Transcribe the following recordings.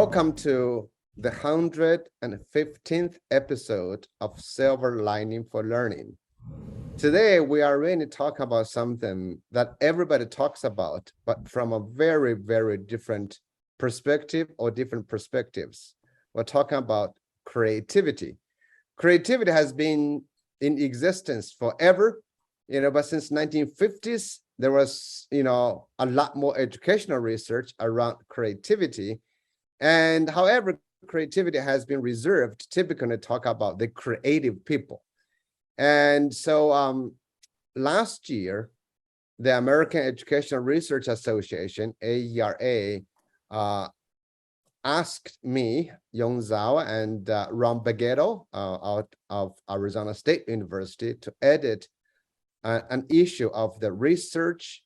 Welcome to the 115th episode of Silver Lining for Learning. Today, we are really talking about something that everybody talks about, but from a very, very different perspective or different perspectives. We're talking about creativity. Creativity has been in existence forever, but since 1950s, there was, a lot more educational research around creativity. And however, creativity has been reserved typically to talk about the creative people. And so last year, the American Educational Research Association, AERA, asked me, Yong Zhao, and Ron Baguetto out of Arizona State University to edit an issue of the research,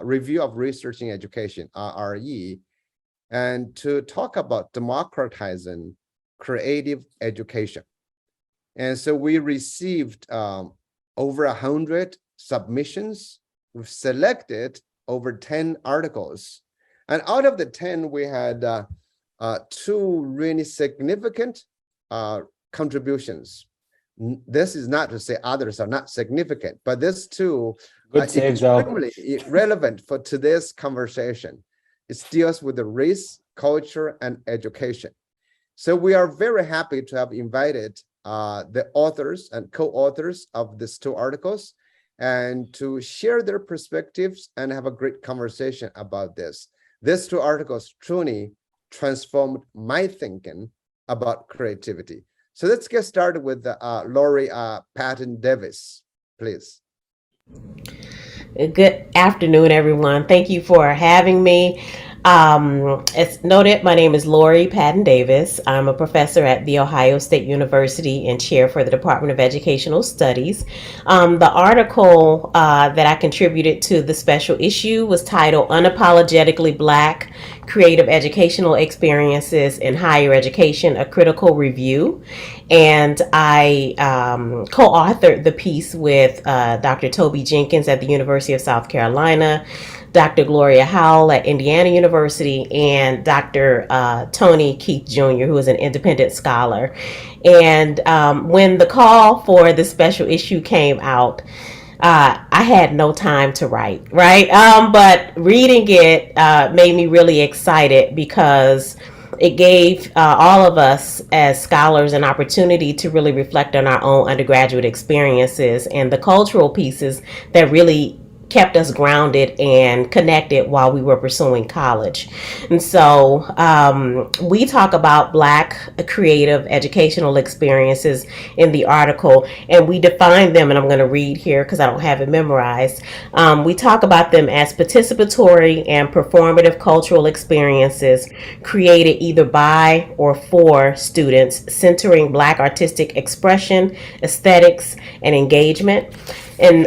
Review of Research in Education, RRE, and to talk about democratizing creative education. And so we received over 100 submissions. We've selected over 10 articles. And out of the 10, we had two really significant contributions. This is not to say others are not significant, but this two are extremely relevant for today's conversation. It deals with the race, culture, and education. So we are very happy to have invited the authors and co-authors of these two articles and to share their perspectives and have a great conversation about this. These two articles truly transformed my thinking about creativity. So let's get started with Lori Patton Davis, please. Good afternoon, everyone. Thank you for having me. As noted, my name is Lori Patton Davis. I'm a professor at The Ohio State University and chair for the Department of Educational Studies. The article that I contributed to the special issue was titled Unapologetically Black Creative Educational Experiences in Higher Education, a Critical Review. And I co-authored the piece with Dr. Toby Jenkins at the University of South Carolina, Dr. Gloria Howell at Indiana University, and Dr. Tony Keith Jr., who is an independent scholar. And when the call for the special issue came out, I had no time to write, right? But reading it made me really excited because it gave all of us as scholars an opportunity to really reflect on our own undergraduate experiences and the cultural pieces that really kept us grounded and connected while we were pursuing college. And so we talk about Black creative educational experiences in the article, and we define them, and I'm going to read here because I don't have it memorized. We talk about them as participatory and performative cultural experiences created either by or for students, centering Black artistic expression, aesthetics, and engagement. And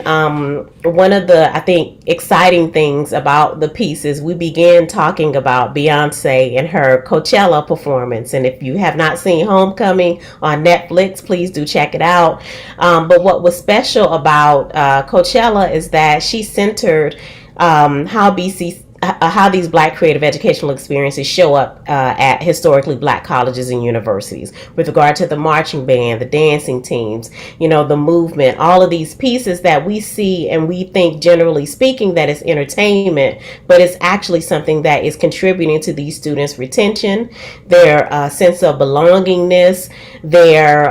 one of the, I think, exciting things about the piece is we began talking about Beyonce and her Coachella performance. And if you have not seen Homecoming on Netflix, please do check it out. But what was special about Coachella is that she centered how these Black creative educational experiences show up at historically Black colleges and universities with regard to the marching band, the dancing teams, the movement, all of these pieces that we see and we think, generally speaking, that it's entertainment, but it's actually something that is contributing to these students' retention, their sense of belongingness, their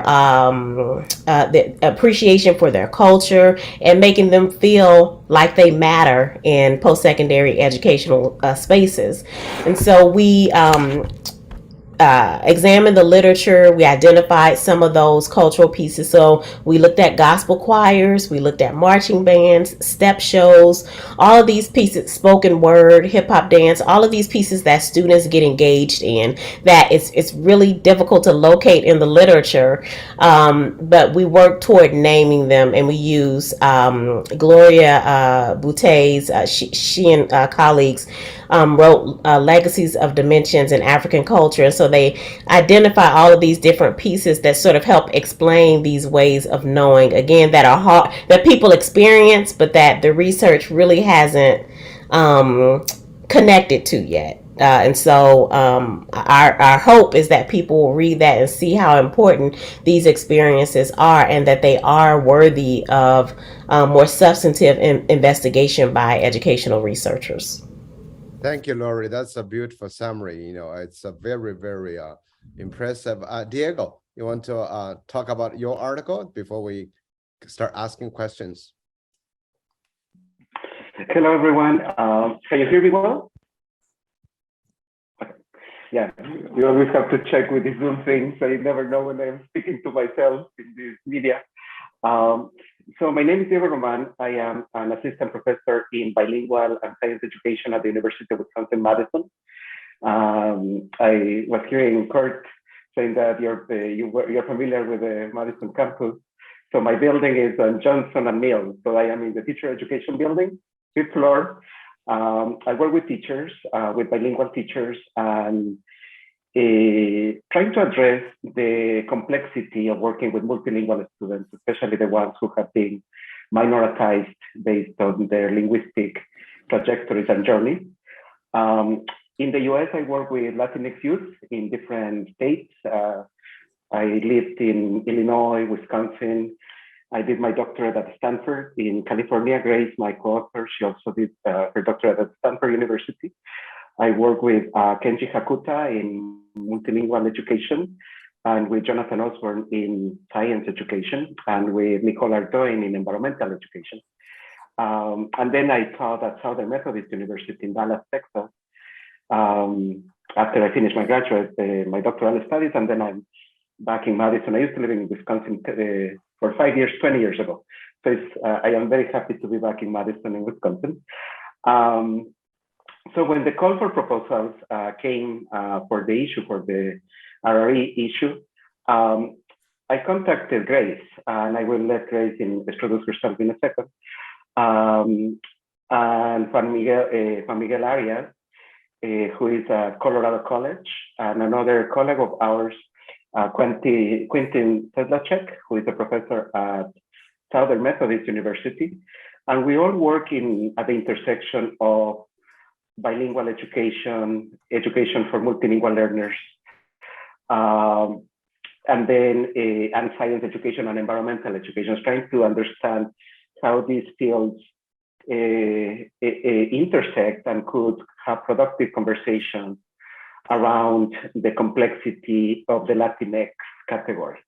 appreciation for their culture, and making them feel like they matter in post-secondary educational spaces. And so we examined the literature. We identified some of those cultural pieces. So we looked at gospel choirs, we looked at marching bands, step shows, all of these pieces, spoken word, hip hop dance, all of these pieces that students get engaged in, that it's really difficult to locate in the literature. But we work toward naming them, and we use Gloria Boutte's, she and colleagues wrote Legacies of Dimensions in African Culture. And so they identify all of these different pieces that sort of help explain these ways of knowing, again, that are hard, that people experience, but that the research really hasn't connected to yet. And so our hope is that people will read that and see how important these experiences are, and that they are worthy of more substantive investigation by educational researchers. Thank you, Lori. That's a beautiful summary. It's a very, very impressive. Diego, you want to talk about your article before we start asking questions? Hello, everyone. Can you hear me well? Yeah, you always have to check with the Zoom thing, so you never know when I'm speaking to myself in this media. So my name is Diego Roman. I am an assistant professor in bilingual and science education at the University of Wisconsin-Madison. I was hearing Kurt saying that you're familiar with the Madison campus. So my building is on Johnson and Mill. So I am in the teacher education building, 5th floor. I work with teachers, with bilingual teachers, and trying to address the complexity of working with multilingual students, especially the ones who have been minoritized based on their linguistic trajectories and journeys. In the US, I work with Latinx youth in different states. I lived in Illinois, Wisconsin. I did my doctorate at Stanford in California. Grace, my co-author, she also did her doctorate at Stanford University. I work with Kenji Hakuta in multilingual education, and with Jonathan Osborne in science education, and with Nicole Ardoin in environmental education. And then I taught at Southern Methodist University in Dallas, Texas, after I finished my my doctoral studies, and then I'm back in Madison. I used to live in Wisconsin for 5 years, 20 years ago. So I am very happy to be back in Madison in Wisconsin. So when the call for proposals came for the issue, for the RRE issue, I contacted Grace, and I will let Grace introduce herself in a second, and Juan Miguel Arias, who is at Colorado College, and another colleague of ours, Quentin Sedlacek, who is a professor at Southern Methodist University. And we all work at the intersection of bilingual education, education for multilingual learners, and then and science education and environmental education, trying to understand how these fields intersect and could have productive conversations around the complexity of the Latinx category.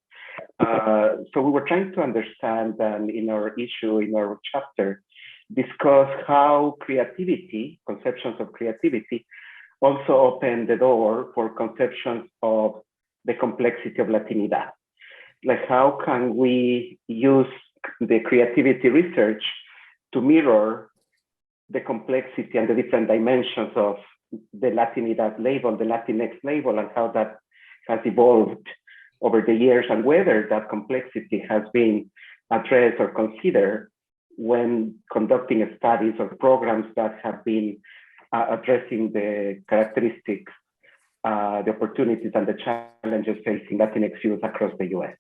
So we were trying to understand, and in our issue, in our chapter, discuss how creativity, conceptions of creativity, also open the door for conceptions of the complexity of Latinidad. Like, how can we use the creativity research to mirror the complexity and the different dimensions of the Latinidad label, the Latinx label, and how that has evolved over the years, and whether that complexity has been addressed or considered when conducting studies or programs that have been addressing the characteristics, the opportunities and the challenges facing Latinx youth across the US.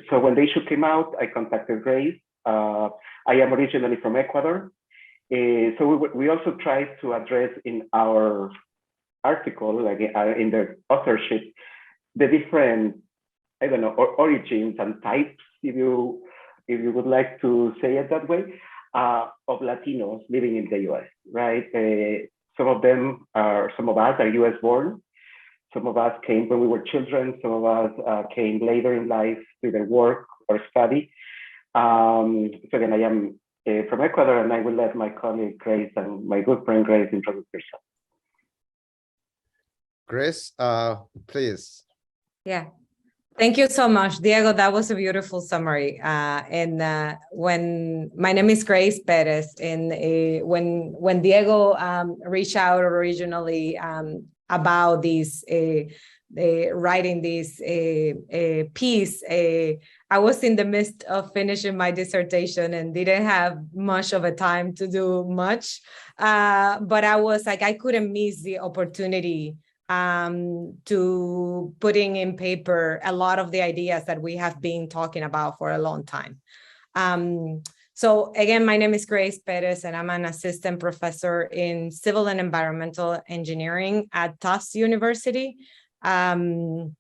So when the issue came out, I contacted Grace. I am originally from Ecuador. So we also tried to address in our article, like in the authorship, the different, I don't know, origins and types, if you would like to say it that way, of Latinos living in the US, right? Some of us are US born. Some of us came when we were children. Some of us came later in life to their work or study. So again, I am from Ecuador, and I will let my colleague Grace and my good friend Grace introduce herself. Grace, please. Yeah. Thank you so much, Diego. That was a beautiful summary. When my name is Grace Perez, and when Diego reached out originally about this writing this piece, I was in the midst of finishing my dissertation and didn't have much of a time to do much, but I was like, I couldn't miss the opportunity to putting in paper a lot of the ideas that we have been talking about for a long time. So again, my name is Grace Perez, and I'm an assistant professor in civil and environmental engineering at Tufts University, and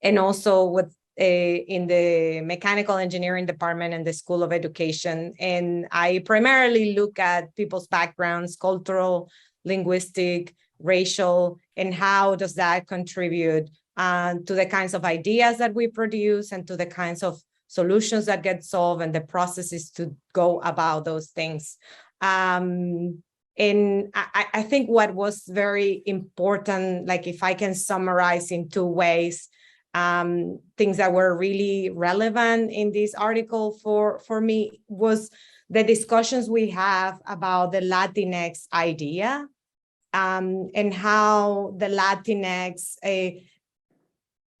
also with in the mechanical engineering department in the School of Education. And I primarily look at people's backgrounds, cultural, linguistic, racial, and how does that contribute to the kinds of ideas that we produce and to the kinds of solutions that get solved and the processes to go about those things. And I think what was very important, like if I can summarize in two ways, things that were really relevant in this article for me was the discussions we have about the Latinx idea, and how the Latinx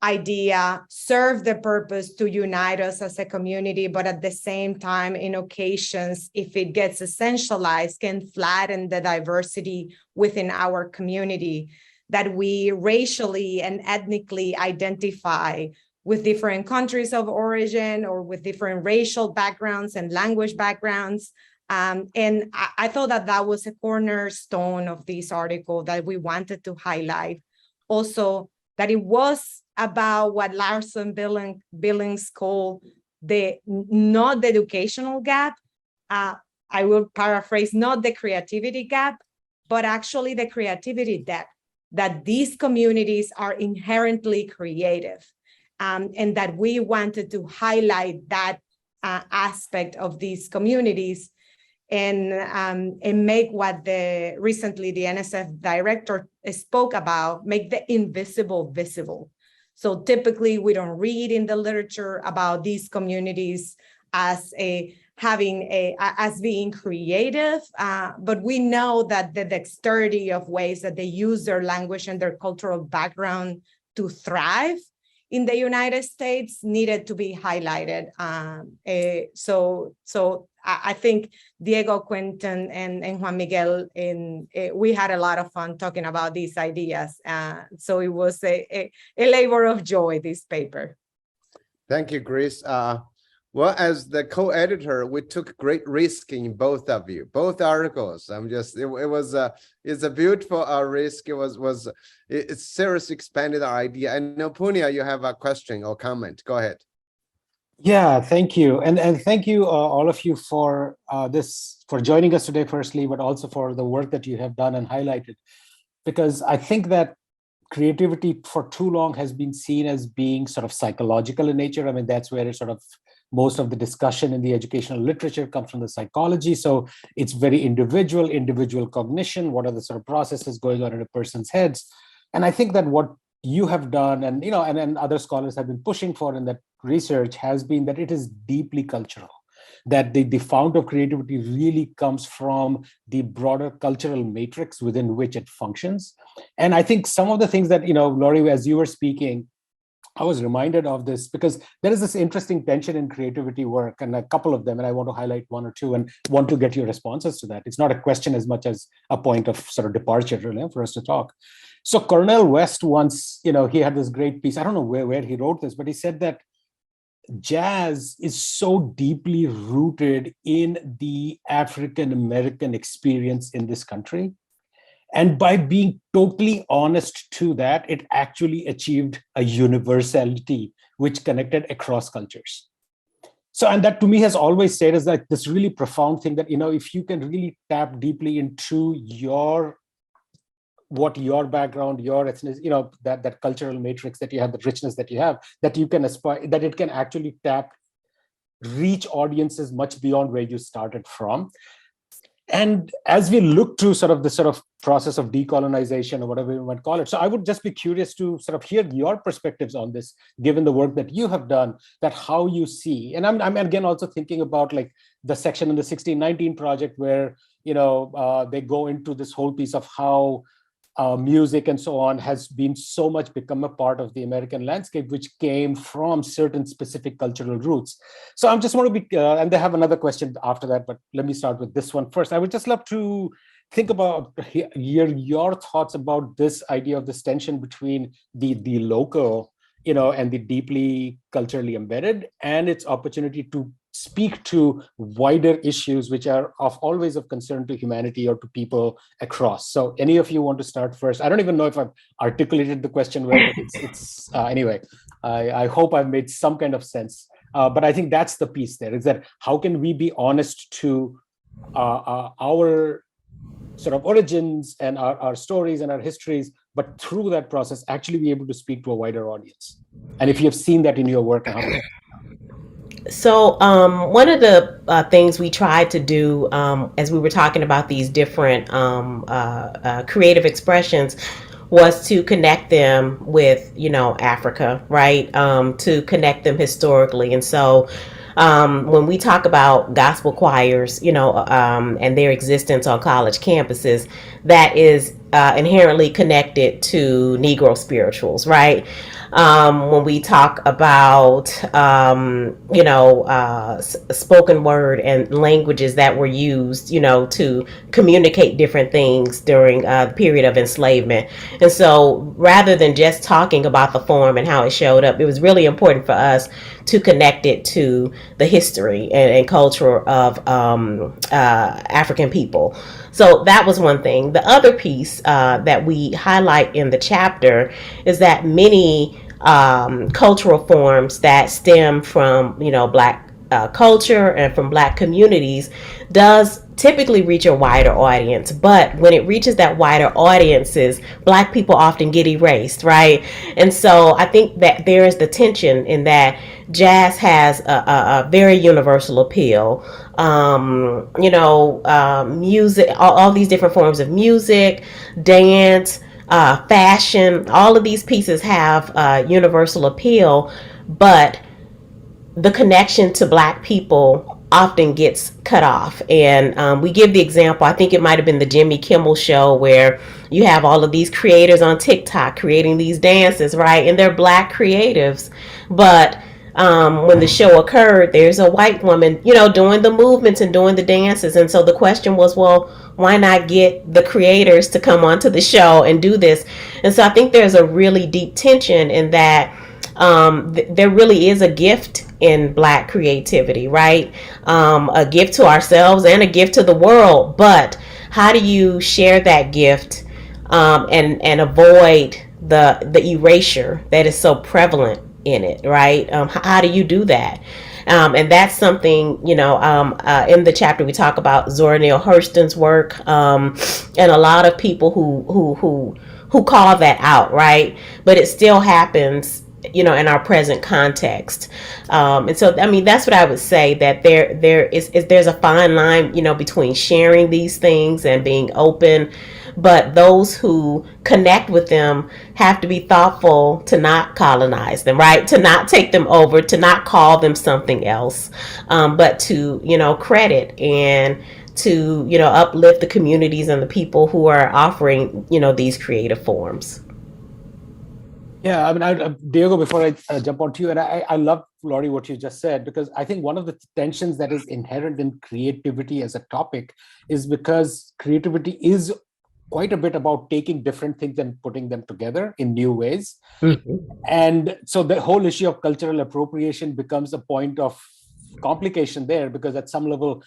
idea served the purpose to unite us as a community, but at the same time, in occasions, if it gets essentialized, can flatten the diversity within our community that we racially and ethnically identify with different countries of origin or with different racial backgrounds and language backgrounds. And I thought that that was a cornerstone of this article that we wanted to highlight. Also, that it was about what Larson Billings called not the educational gap. I will paraphrase, not the creativity gap, but actually the creativity depth, that these communities are inherently creative, and that we wanted to highlight that aspect of these communities and make what recently the NSF director spoke about, make the invisible visible. So typically we don't read in the literature about these communities as being creative, but we know that the dexterity of ways that they use their language and their cultural background to thrive in the United States needed to be highlighted. So I think Diego, Quentin, and Juan Miguel, we had a lot of fun talking about these ideas. So it was a labor of joy, this paper. Thank you, Grace. Well, as the co-editor, we took great risk in both of you, both articles. It's a beautiful risk. It seriously expanded our idea. And now, Punya, you have a question or comment. Go ahead. Yeah, thank you. And thank you all of you for for joining us today, firstly, but also for the work that you have done and highlighted. Because I think that creativity for too long has been seen as being sort of psychological in nature. I mean, that's where it sort of most of the discussion in the educational literature comes from the psychology. So it's very individual cognition. What are the sort of processes going on in a person's heads? And I think that what you have done, and and other scholars have been pushing for in that research, has been that it is deeply cultural. That the fount of creativity really comes from the broader cultural matrix within which it functions. And I think some of the things that, Laurie, as you were speaking, I was reminded of this because there is this interesting tension in creativity work, and a couple of them, and I want to highlight one or two and want to get your responses to that. It's not a question as much as a point of sort of departure, for us to talk. So Cornel West once, he had this great piece. I don't know where he wrote this, but he said that jazz is so deeply rooted in the African American experience in this country. And by being totally honest to that, it actually achieved a universality which connected across cultures. So, and that to me has always stayed as like this really profound thing that, if you can really tap deeply into what your background, your ethnicity, that cultural matrix that you have, the richness that you have, that you can aspire, that it can actually reach audiences much beyond where you started from. And as we look through sort of the sort of process of decolonization or whatever you might call it, so I would just be curious to sort of hear your perspectives on this, given the work that you have done, that how you see. And I'm again also thinking about like the section in the 1619 project where, they go into this whole piece of how music and so on has been so much become a part of the American landscape, which came from certain specific cultural roots. So I'm just want to be, and they have another question after that, but let me start with this one first. I would just love to think about your thoughts about this idea of this tension between the local, and the deeply culturally embedded, and its opportunity to speak to wider issues which are always of concern to humanity or to people across. So any of you want to start first? I don't even know if I've articulated the question well, but it's anyway, I hope I've made some kind of sense. But I think that's the piece there, is that how can we be honest to our sort of origins and our stories and our histories, but through that process, actually be able to speak to a wider audience. And if you have seen that in your work, how can So, one of the things we tried to do as we were talking about these different creative expressions was to connect them with, Africa, right? To connect them historically. And so, when we talk about gospel choirs, and their existence on college campuses, that is inherently connected to Negro spirituals, right? When we talk about, spoken word and languages that were used, to communicate different things during the period of enslavement. And so rather than just talking about the form and how it showed up, it was really important for us to connect it to the history and culture of African people. So that was one thing. The other piece that we highlight in the chapter is that many cultural forms that stem from, Black culture and from Black communities does typically reach a wider audience. But when it reaches that wider audiences, Black people often get erased, right? And so I think that there is the tension in that jazz has a very universal appeal. Music, all these different forms of music, dance, fashion, all of these pieces have universal appeal, but the connection to Black people often gets cut off. And we give the example, I think it might have been the Jimmy Kimmel show, where you have all of these creators on TikTok creating these dances, right? And they're Black creatives. But when the show occurred, there's a white woman, doing the movements and doing the dances. And so the question was, well, why not get the creators to come onto the show and do this? And so I think there's a really deep tension in that there really is a gift in Black creativity, right? A gift to ourselves and a gift to the world. But how do you share that gift and avoid the erasure that is so prevalent in it, right? How do you do that? And that's something, in the chapter we talk about Zora Neale Hurston's work, and a lot of people who call that out, right? But it still happens, in our present context. And so, I mean, that's what I would say, that there's a fine line, between sharing these things and being open. But those who connect with them have to be thoughtful to not colonize them, right? To not take them over, to not call them something else, but to, credit and to, uplift the communities and the people who are offering, these creative forms. Yeah, I mean, Diego, before I jump on to you, and I love, Laurie, what you just said, because I think one of the tensions that is inherent in creativity as a topic is because creativity is quite a bit about taking different things and putting them together in new ways. Mm-hmm. And so the whole issue of cultural appropriation becomes a point of complication there, because at some level,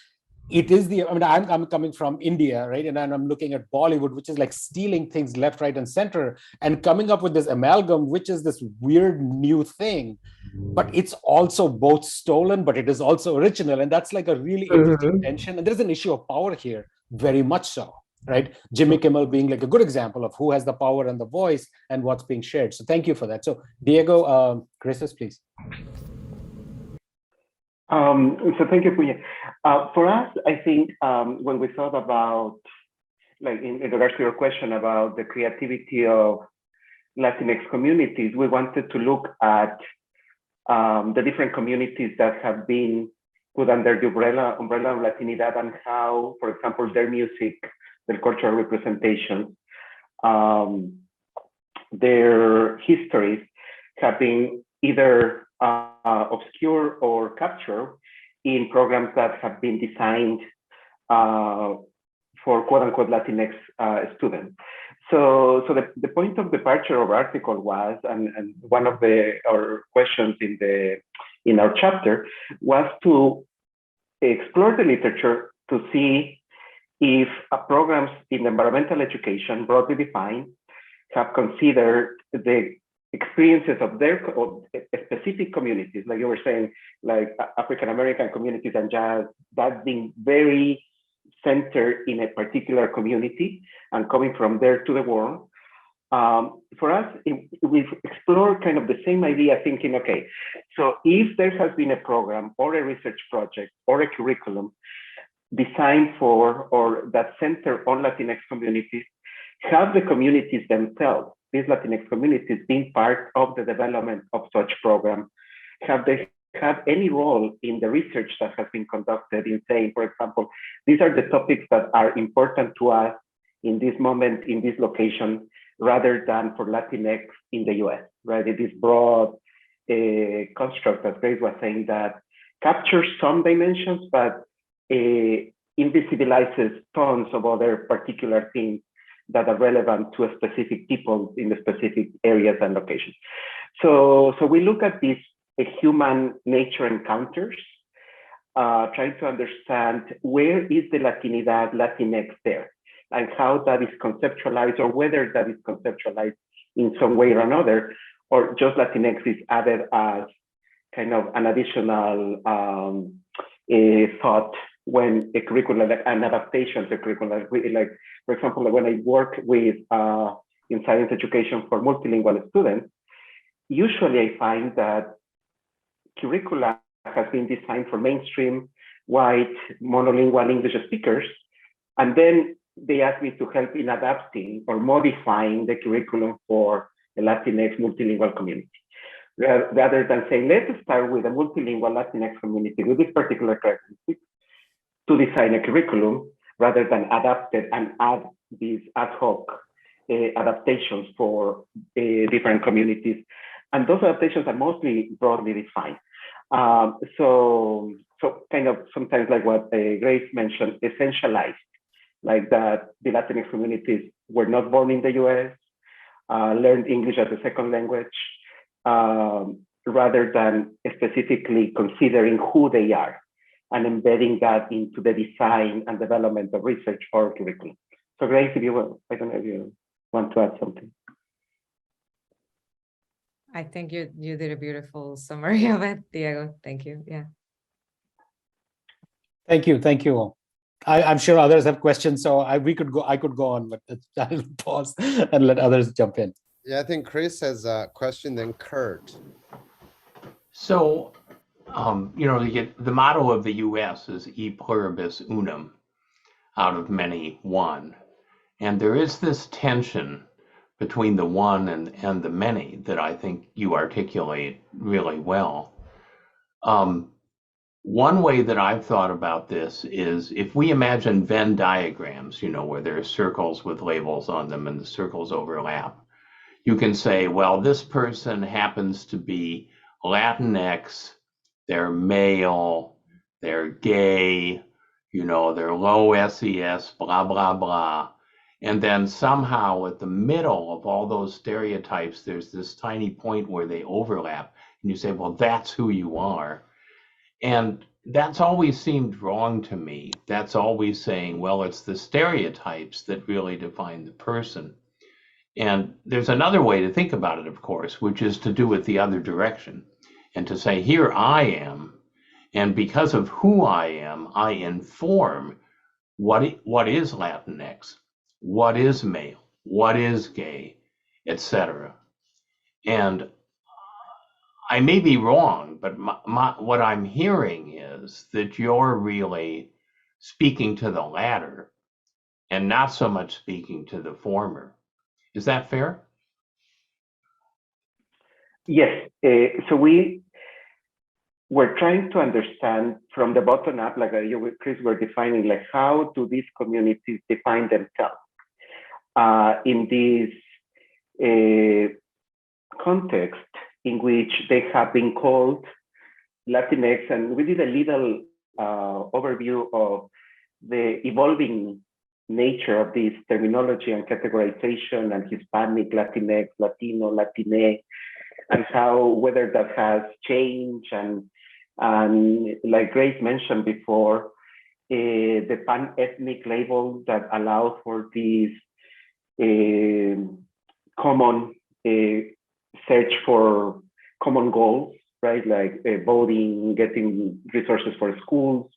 it is I'm coming from India, right? And I'm looking at Bollywood, which is like stealing things left, right, and center and coming up with this amalgam, which is this weird new thing. But it's also both stolen, but it is also original. And that's like a really interesting tension. And there's an issue of power here, very much so, right? Jimmy Kimmel being like a good example of who has the power and the voice and what's being shared. So thank you for that. So Diego, Greses, please. So thank you, Puya. For us, I think when we thought about, like in regards to your question about the creativity of Latinx communities, we wanted to look at the different communities that have been put under the umbrella of Latinidad, and how, for example, their music, their cultural representation, their histories have been either obscure or captured in programs that have been designed for quote-unquote Latinx students. So the point of departure of our article was, and one of our questions in our chapter was to explore the literature to see if programs in environmental education, broadly defined, have considered the experiences of their specific communities, like you were saying, like African American communities and jazz, that being very centered in a particular community and coming from there to the world. For us, we've explored kind of the same idea, thinking, okay, so if there has been a program or a research project or a curriculum designed for or that center on Latinx communities, have the communities themselves, these Latinx communities, been part of the development of such program? Have they had any role in the research that has been conducted in saying, for example, these are the topics that are important to us in this moment, in this location, rather than for Latinx in the US, right? It is broad construct, as Grace was saying, that captures some dimensions, but invisibilizes tons of other particular things that are relevant to a specific people in the specific areas and locations. So we look at these human nature encounters, trying to understand where is the Latinidad, Latinx there, and how that is conceptualized, or whether that is conceptualized in some way or another, or just Latinx is added as kind of an additional thought when a curriculum, like an adaptation to curriculum, like, for example, when I work with in science education for multilingual students, usually I find that curricula has been designed for mainstream, white, monolingual English speakers, and then they asked me to help in adapting or modifying the curriculum for a Latinx multilingual community. Rather than saying, let's start with a multilingual Latinx community with this particular characteristic to design a curriculum, rather than adapt it and add these ad hoc adaptations for different communities. And those adaptations are mostly broadly defined. So kind of sometimes like what Grace mentioned, essentialized, like that the Latinx communities were not born in the US, learned English as a second language, rather than specifically considering who they are and embedding that into the design and development of research or curriculum. So Grace, if you will, I don't know if you want to add something. I think you did a beautiful summary of it, Diego. Thank you. Yeah. Thank you all. I'm sure others have questions, so I could go on, but I'll pause and let others jump in. Yeah, I think Chris has a question, then Kurt. So, the motto of the U.S. is "E pluribus unum," out of many, one. And there is this tension between the one and the many that I think you articulate really well. One way that I've thought about this is if we imagine Venn diagrams, where there are circles with labels on them and the circles overlap, you can say, well, this person happens to be Latinx, they're male, they're gay, they're low SES, blah, blah, blah. And then somehow at the middle of all those stereotypes, there's this tiny point where they overlap. And you say, well, that's who you are. And that's always seemed wrong to me. That's always saying, well, it's the stereotypes that really define the person. And there's another way to think about it, of course, which is to do it the other direction and to say, here I am. And because of who I am, I inform what is Latinx, what is male, what is gay, etc. And I may be wrong, but what I'm hearing is that you're really speaking to the latter and not so much speaking to the former. Is that fair? Yes. So we're trying to understand from the bottom up, like you, Chris, were defining, like how do these communities define themselves in this context in which they have been called Latinx, and we did a little overview of the evolving nature of this terminology and categorization, and Hispanic, Latinx, Latino, Latine, and how whether that has changed and And like Grace mentioned before, the pan-ethnic label that allows for these common search for common goals, right? Like voting, getting resources for schools,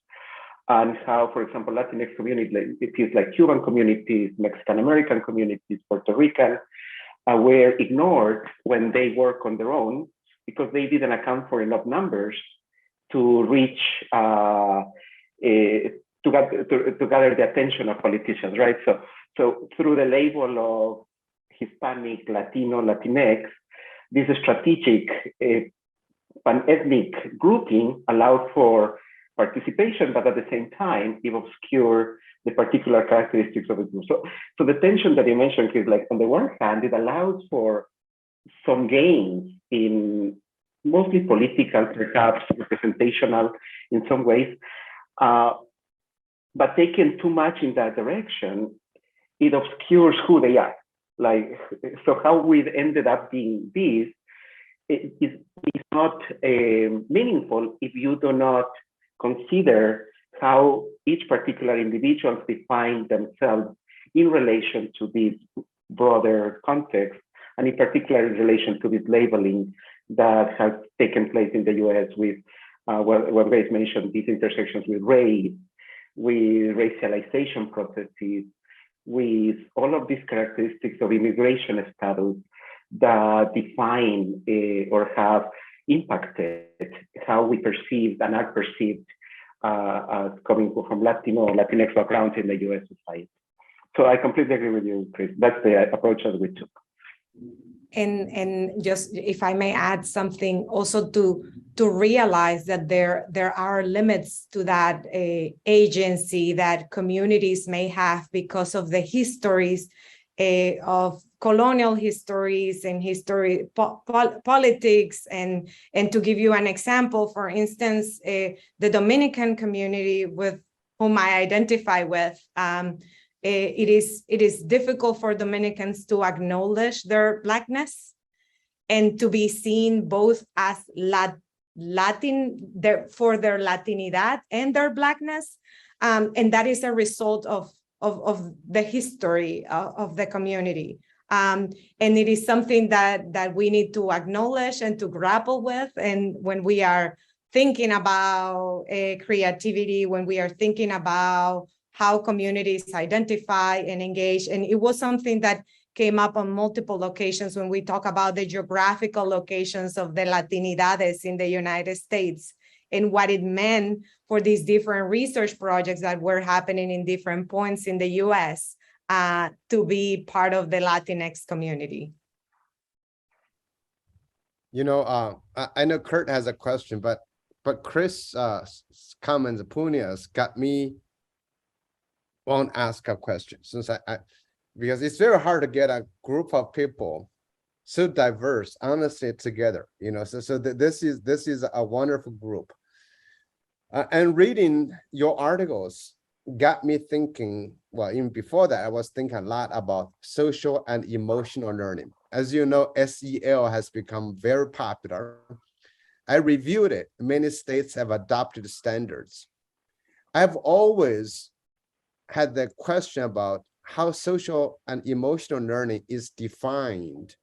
and how, for example, Latinx communities, it feels like Cuban communities, Mexican American communities, Puerto Rican, were ignored when they work on their own because they didn't account for enough numbers to reach to gather the attention of politicians, right? So through the label of Hispanic, Latino, Latinx, this strategic pan-ethnic grouping allows for participation, but at the same time, it obscures the particular characteristics of the group. So the tension that you mentioned is like, on the one hand, it allows for some gains in mostly political, perhaps representational in some ways, but taken too much in that direction, it obscures who they are. Like, so how we ended up being this is not meaningful if you do not consider how each particular individual define themselves in relation to this broader context, and in particular in relation to this labeling that has taken place in the US with what Grace mentioned, these intersections with race, with racialization processes, with all of these characteristics of immigration status that define or have impacted how we perceive and are perceived as coming from Latino or Latinx backgrounds in the US society. So I completely agree with you, Chris. That's the approach that we took. And just if I may add something also to realize that there are limits to that agency that communities may have because of the histories of colonial histories and politics. And to give you an example, for instance, the Dominican community with whom I identify with, it is difficult for Dominicans to acknowledge their Blackness and to be seen both as Latin for their Latinidad and their Blackness, and that is a result of the history of the community, and it is something that we need to acknowledge and to grapple with. And when we are thinking about creativity, when we are thinking about how communities identify and engage. And it was something that came up on multiple occasions when we talk about the geographical locations of the Latinidades in the United States and what it meant for these different research projects that were happening in different points in the US to be part of the Latinx community. You know, I know Kurt has a question, but Chris' comments, Punia's got me won't ask a question since I because it's very hard to get a group of people so diverse, honestly, together. You know, so this is a wonderful group, and reading your articles got me thinking. Well, even before that, I was thinking a lot about social and emotional learning. As you know, SEL has become very popular. I reviewed it. Many states have adopted standards. I've always had the question about how social and emotional learning is defined,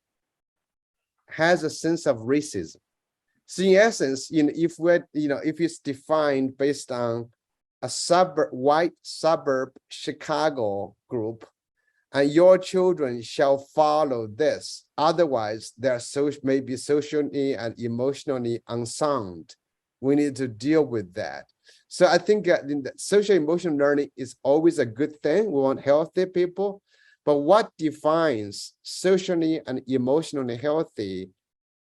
has a sense of racism. So in essence, if it's defined based on a white suburb Chicago group, and your children shall follow this, otherwise they're maybe socially and emotionally unsound. We need to deal with that. So I think social emotional learning is always a good thing. We want healthy people, but what defines socially and emotionally healthy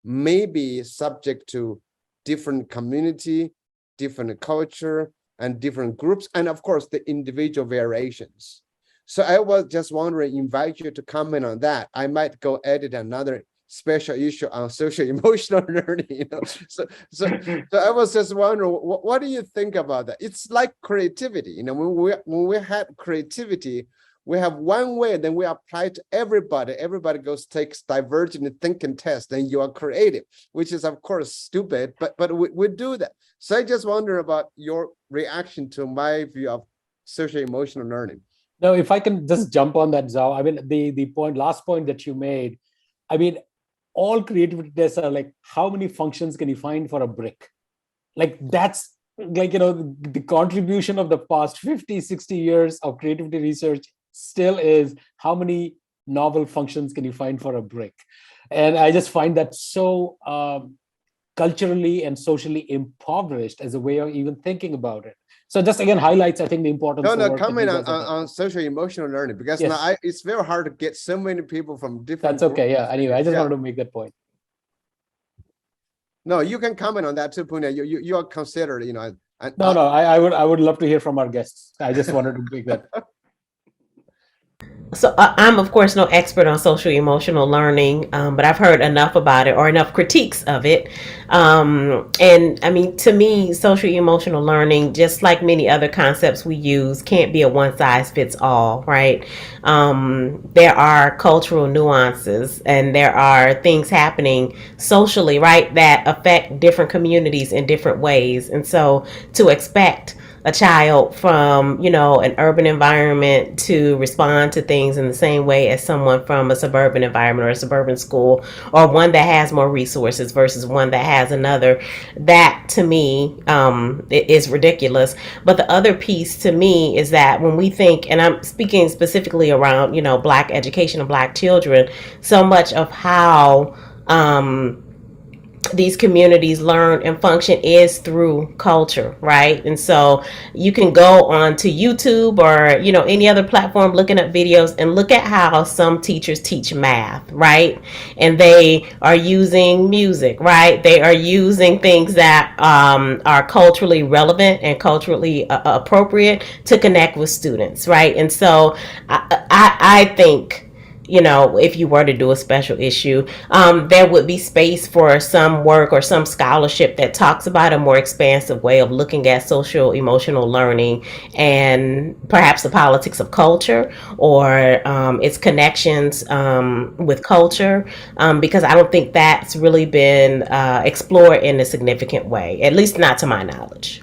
may be subject to different community, different culture, and different groups, and of course the individual variations. So I was just wondering, invite you to comment on that. I might go edit another special issue on social emotional learning. You know? So I was just wondering, what do you think about that? It's like creativity. You know, when we had creativity, we have one way, then we apply to everybody. Everybody goes takes divergent thinking test, and you are creative, which is of course stupid, but we do that. So I just wonder about your reaction to my view of social emotional learning. Now, if I can just jump on that, Zhao, I mean, the last point that you made, I mean, all creativity tests are like, how many functions can you find for a brick? Like, that's like, you know, the contribution of the past 50, 60 years of creativity research still is how many novel functions can you find for a brick? And I just find that so culturally and socially impoverished as a way of even thinking about it. So just again highlights, I think, the importance of No, work comment on social emotional learning, because yes. now it's very hard to get so many people from different. That's okay. Yeah. Anyway, I just wanted to make that point. No, you can comment on that too, Pune. You are considered, you know. No, I would love to hear from our guests. I just wanted to make that. So I'm, of course, no expert on social emotional learning, but I've heard enough about it, or enough critiques of it. And I mean, to me, social emotional learning, just like many other concepts we use, can't be a one size fits all, right? There are cultural nuances, and there are things happening socially, right, that affect different communities in different ways. And so to expect a child from, you know, an urban environment to respond to things in the same way as someone from a suburban environment or a suburban school, or one that has more resources versus one that has another, that to me is ridiculous. But the other piece to me is that when we think, and I'm speaking specifically around, you know, Black education of Black children, so much of how these communities learn and function is through culture, right? And so you can go on to YouTube or, you know, any other platform, looking up videos, and look at how some teachers teach math, right? And they are using music, right? They are using things that are culturally relevant and culturally appropriate to connect with students, right? And so I think, you know, if you were to do a special issue, there would be space for some work or some scholarship that talks about a more expansive way of looking at social emotional learning, and perhaps the politics of culture, or its connections with culture, because I don't think that's really been explored in a significant way, at least not to my knowledge.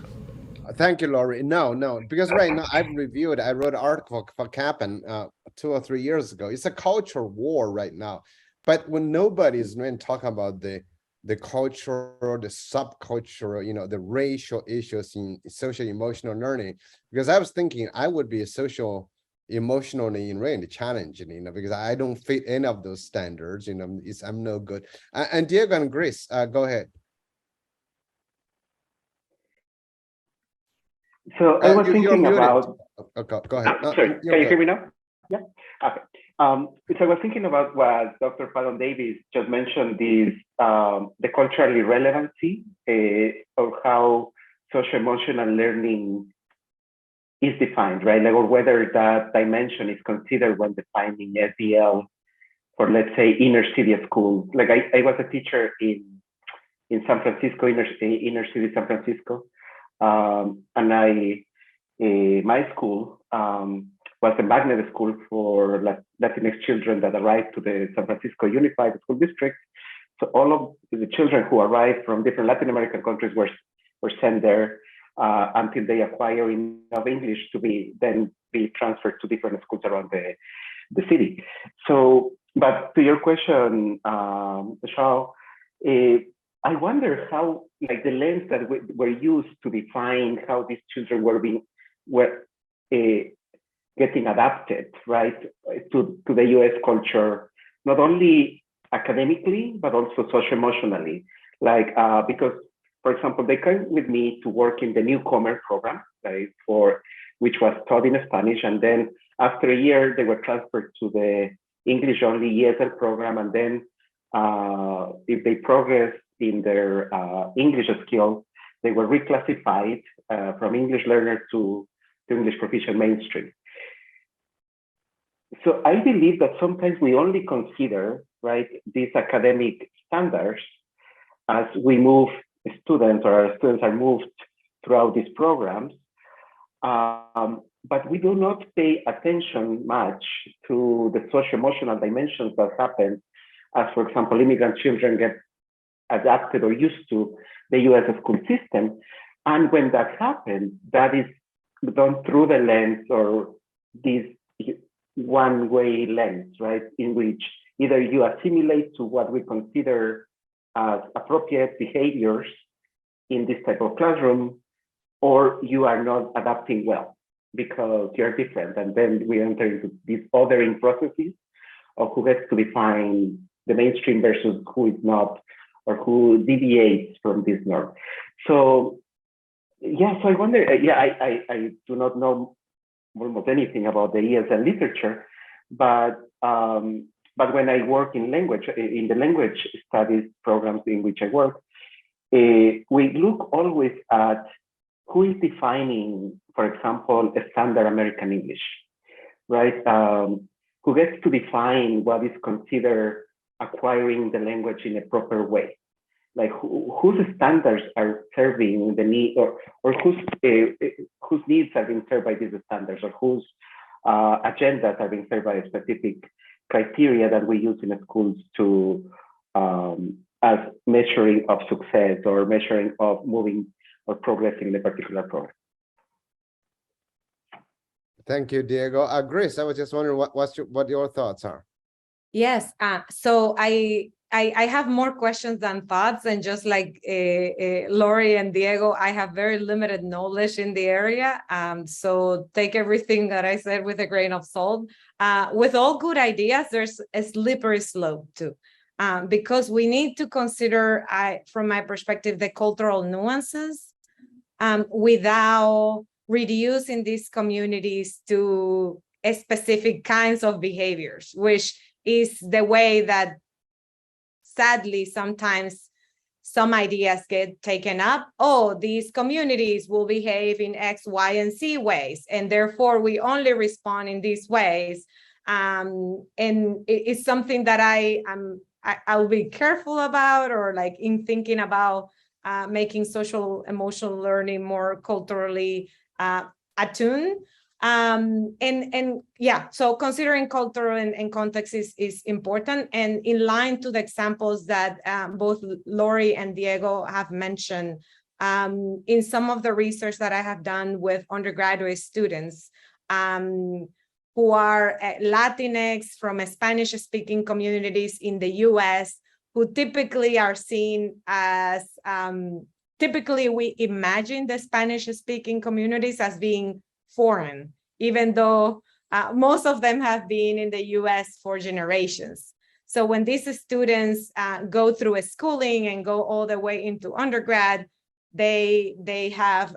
Thank you, Laurie. No, because right now I wrote an article for Kappan 2 or 3 years ago. It's a culture war right now. But when nobody is really talking about the cultural, the subcultural, you know, the racial issues in social emotional learning, because I was thinking I would be a social emotionally really challenging, you know, because I don't fit any of those standards, you know, I'm no good. And Diego and Grace, go ahead. So I was thinking about. Okay, go ahead. Sorry, can you hear me now? Yeah. Okay. So I was thinking about what Dr. Patton Davis just mentioned, is the culturally relevancy of how social emotional learning is defined, right? Like, or whether that dimension is considered when defining SEL for, let's say, inner city schools. Like I was a teacher in San Francisco, inner city San Francisco. And my school was a magnet school for Latinx children that arrived to the San Francisco Unified School District. So all of the children who arrived from different Latin American countries were sent there until they acquire enough English to be transferred to different schools around the city. So, but to your question, Shao, I wonder how, like, the lens that were used to define how these children were getting adapted, right, to the U.S. culture, not only academically but also socio-emotionally. Like, because, for example, they came with me to work in the newcomer program, right, which was taught in Spanish, and then after a year they were transferred to the English-only ESL program, and then if they progressed in their English skills, they were reclassified from English learner to English proficient mainstream. So I believe that sometimes we only consider, right, these academic standards as we move students, or our students are moved throughout these programs. but we do not pay attention much to the socio-emotional dimensions that happen as, for example, immigrant children get adapted or used to the US school system. And when that happens, that is done through the lens or this one-way lens, right? In which either you assimilate to what we consider as appropriate behaviors in this type of classroom, or you are not adapting well because you're different. And then we enter into these othering processes of who gets to define the mainstream versus who is not, or who deviates from this norm. So, yeah, so I wonder, I do not know almost anything about the ESL literature, but when I work in the language studies programs in which I work, we look always at who is defining, for example, a standard American English, right? Who gets to define what is considered acquiring the language in a proper way? Like whose standards are serving the need, or whose needs are being served by these standards, or whose agendas are being served by a specific criteria that we use in the schools to as measuring of success or measuring of moving or progressing in a particular program. Thank you, Diego. Grace, I was just wondering what your thoughts are. Yes, so I have more questions than thoughts, and just like Lori and Diego, I have very limited knowledge in the area. So take everything that I said with a grain of salt. With all good ideas, there's a slippery slope too, because we need to consider, from my perspective, the cultural nuances without reducing these communities to specific kinds of behaviors, which is the way that sadly sometimes some ideas get taken up. Oh, these communities will behave in X, Y, and Z ways, and therefore we only respond in these ways. And it's something that I'll be careful about, or like in thinking about making social emotional learning more culturally attuned. And yeah, so considering cultural and context is important, and in line to the examples that both Lori and Diego have mentioned. In some of the research that I have done with undergraduate students who are Latinx from Spanish-speaking communities in the US, who typically are seen as, typically we imagine the Spanish-speaking communities as being foreign, even though most of them have been in the US for generations. So when these students go through a schooling and go all the way into undergrad, they have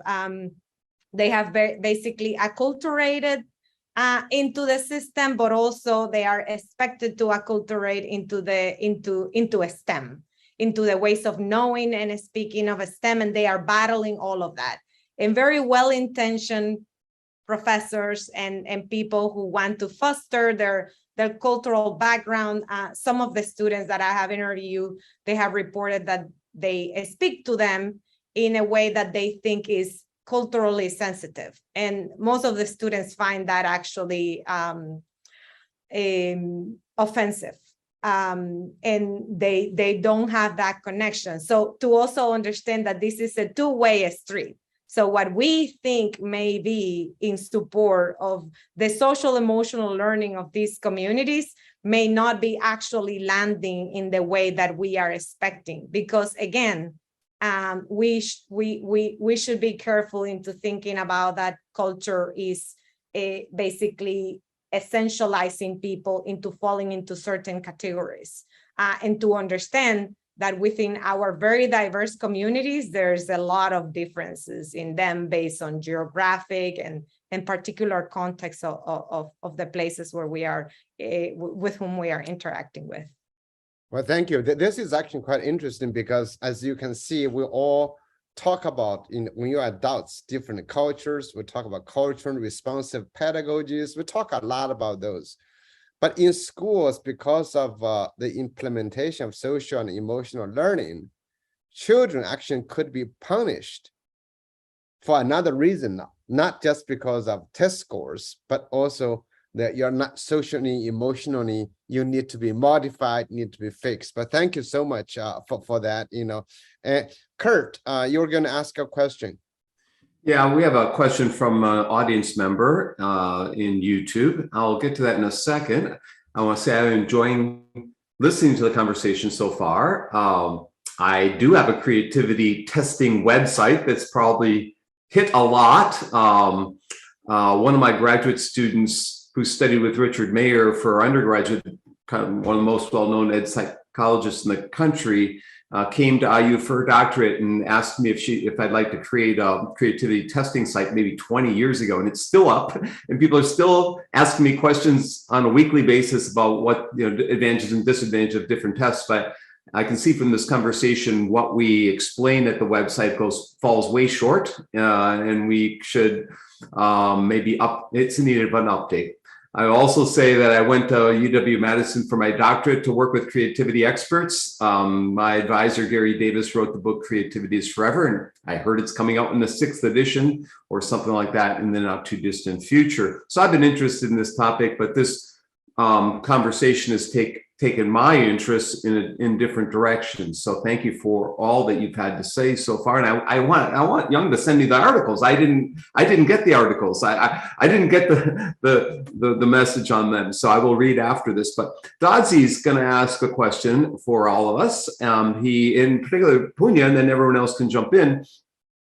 basically acculturated into the system, but also they are expected to acculturate into a STEM, into the ways of knowing and speaking of a STEM, and they are battling all of that. And very well-intentioned professors and people who want to foster their cultural background. Some of the students that I have interviewed, they have reported that they speak to them in a way that they think is culturally sensitive. And most of the students find that actually offensive. And they don't have that connection. So to also understand that this is a two-way street. So what we think may be in support of the social emotional learning of these communities may not be actually landing in the way that we are expecting, because again, we should be careful into thinking about that culture is basically essentializing people into falling into certain categories, and to understand that within our very diverse communities, there's a lot of differences in them based on geographic and particular context of the places where we are, with whom we are interacting with. Well, thank you. This is actually quite interesting because, as you can see, we all talk about, when you're adults, different cultures. We talk about cultural responsive pedagogies. We talk a lot about those. But in schools, because of the implementation of social and emotional learning, children actually could be punished for another reason now. not just because of test scores, but also that you're not socially, emotionally, you need to be modified, need to be fixed. But thank you so much for that, Kurt, you're going to ask a question. Yeah, we have a question from an audience member in YouTube. I'll get to that in a second. I want to say I'm enjoying listening to the conversation so far. I do have a creativity testing website that's probably hit a lot. One of my graduate students who studied with Richard Mayer for undergraduate, kind of one of the most well-known ed psychologists in the country, came to IU for a doctorate and asked me if I'd like to create a creativity testing site maybe 20 years ago, and it's still up, and people are still asking me questions on a weekly basis about what advantages and disadvantages of different tests. But I can see from this conversation what we explain at the website falls way short, and we should it's in need of an update. I also say that I went to UW-Madison for my doctorate to work with creativity experts. My advisor, Gary Davis, wrote the book Creativity is Forever, and I heard it's coming out in the 6th edition or something like that in the not too distant future. So I've been interested in this topic, but this conversation has taken my interest in different directions. So thank you for all that you've had to say so far. And I want Young to send me the articles. I didn't get the articles. I didn't get the message on them. So I will read after this. But Dodsy's going to ask a question for all of us. He, in particular, Punya, and then everyone else can jump in.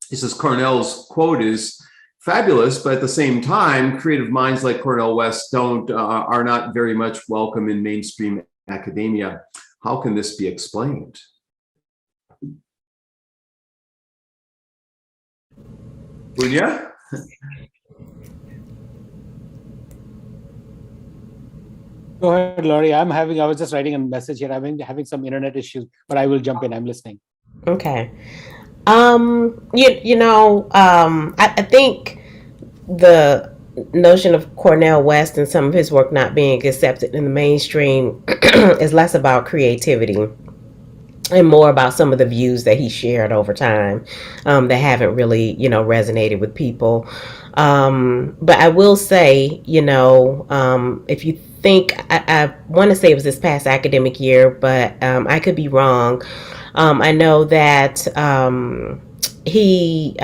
He says Cornell's quote is fabulous, but at the same time, creative minds like Cornel West are not very much welcome in mainstream academia. How can this be explained? Punya? Go ahead, Laurie. I was just writing a message here. I'm having some internet issues, but I will jump in. I'm listening. Okay. I think the notion of Cornel West and some of his work not being accepted in the mainstream is less about creativity and more about some of the views that he shared over time that haven't really, resonated with people. But I will say, if you think, I want to say it was this past academic year, but I could be wrong. I know that he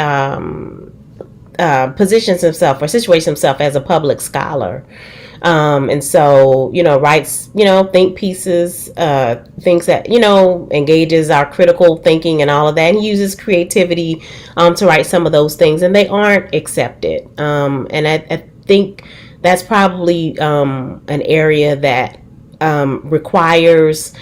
positions himself or situates himself as a public scholar. And so, writes, think pieces, things that, engages our critical thinking and all of that. And he uses creativity to write some of those things, and they aren't accepted. And I think that's probably an area that requires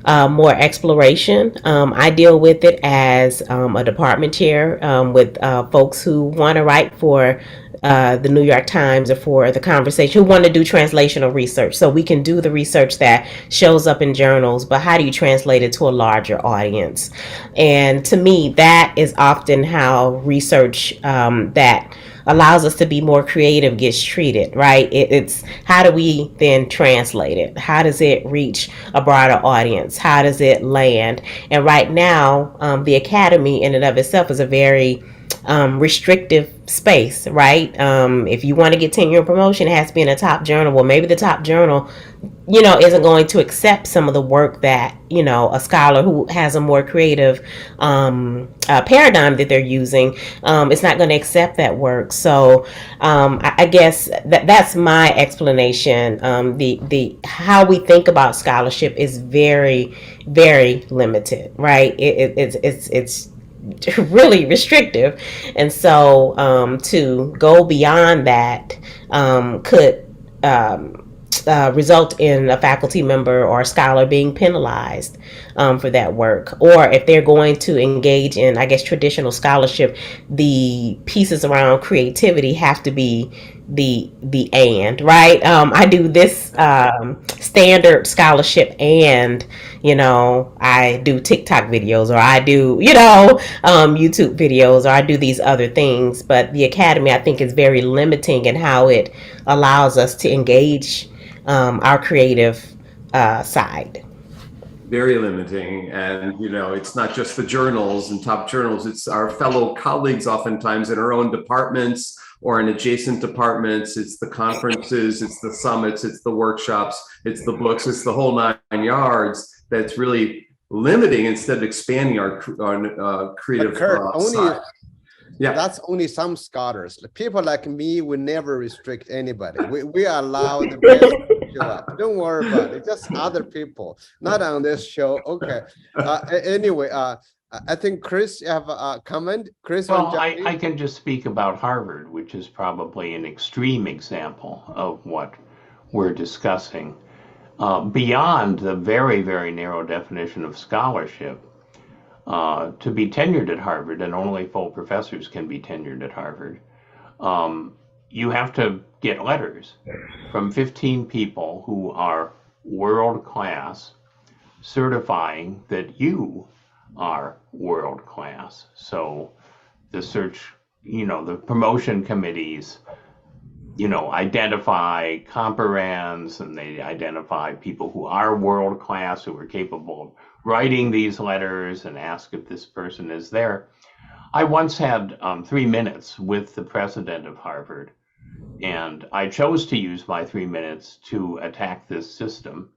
more exploration. I deal with it as a department chair with folks who want to write for the New York Times or for the Conversation, who want to do translational research. So we can do the research that shows up in journals, but how do you translate it to a larger audience? And to me, that is often how research that allows us to be more creative gets treated, right? It's how do we then translate it? How does it reach a broader audience? How does it land? And right now, the academy in and of itself is a very restrictive space, right? If you want to get tenure and promotion, it has to be in a top journal. Well, maybe the top journal, isn't going to accept some of the work that, a scholar who has a more creative paradigm that they're using, it's not going to accept that work. So I guess that's my explanation. The how we think about scholarship is very, very limited, right? It's really restrictive, and so to go beyond that could result in a faculty member or a scholar being penalized for that work. Or if they're going to engage in, I guess, traditional scholarship, the pieces around creativity have to be the right. I do this standard scholarship, and I do TikTok videos, or I do YouTube videos, or I do these other things. But the academy, I think, is very limiting in how it allows us to engage our creative side. Very limiting. And, it's not just the journals and top journals, it's our fellow colleagues oftentimes in our own departments or in adjacent departments. It's the conferences, it's the summits, it's the workshops, it's the books, it's the whole 9 yards that's really limiting instead of expanding our creative Kurt, side. Yeah, that's only some scholars. People like me would never restrict anybody. We allow the best to show up. Don't worry about it. Just other people, not on this show. Okay. Anyway, I think Chris, you have a comment. Chris, well, I can just speak about Harvard, which is probably an extreme example of what we're discussing. Beyond the very, very narrow definition of scholarship, to be tenured at Harvard, and only full professors can be tenured at Harvard, you have to get letters from 15 people who are world class, certifying that you are world class. So the the promotion committees, identify comparands, and they identify people who are world class, who are capable of writing these letters, and ask if this person is there. I once had 3 minutes with the president of Harvard, and I chose to use my 3 minutes to attack this system.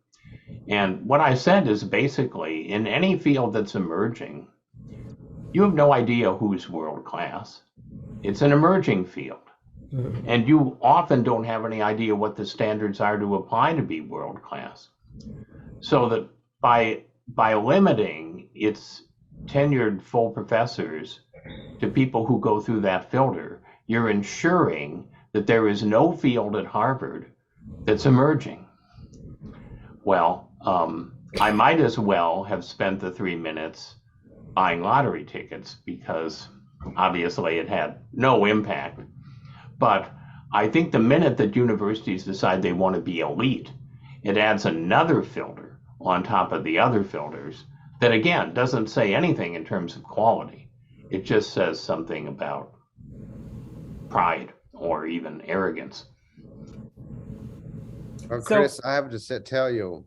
And what I said is basically, in any field that's emerging, you have no idea who's world class. It's an emerging field. And you often don't have any idea what the standards are to apply to be world class. So that by limiting its tenured full professors to people who go through that filter, you're ensuring that there is no field at Harvard that's emerging. Well, I might as well have spent the 3 minutes buying lottery tickets, because obviously it had no impact. But I think the minute that universities decide they want to be elite, it adds another filter on top of the other filters that, again, doesn't say anything in terms of quality. It just says something about pride or even arrogance. Well, Chris, I have to tell you,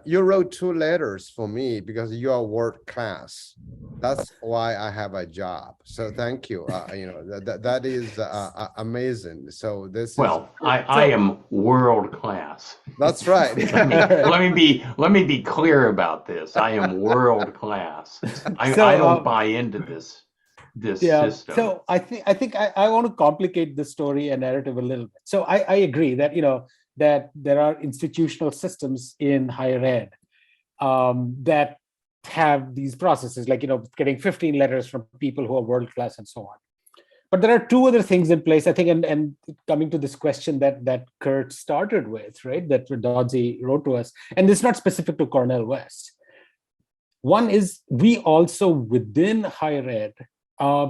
you wrote 2 letters for me because you are world class. That's why I have a job. So thank you. That is amazing. So this I am world class. That's right. let me be clear about this. I am world class. I don't buy into this system. So I think I want to complicate the story and narrative a little bit. So I agree that that there are institutional systems in higher ed that have these processes, like getting 15 letters from people who are world class and so on. But there are 2 other things in place, I think, and coming to this question that Kurt started with, right, that Dodzi wrote to us, and this is not specific to Cornell West. One is, we also within higher ed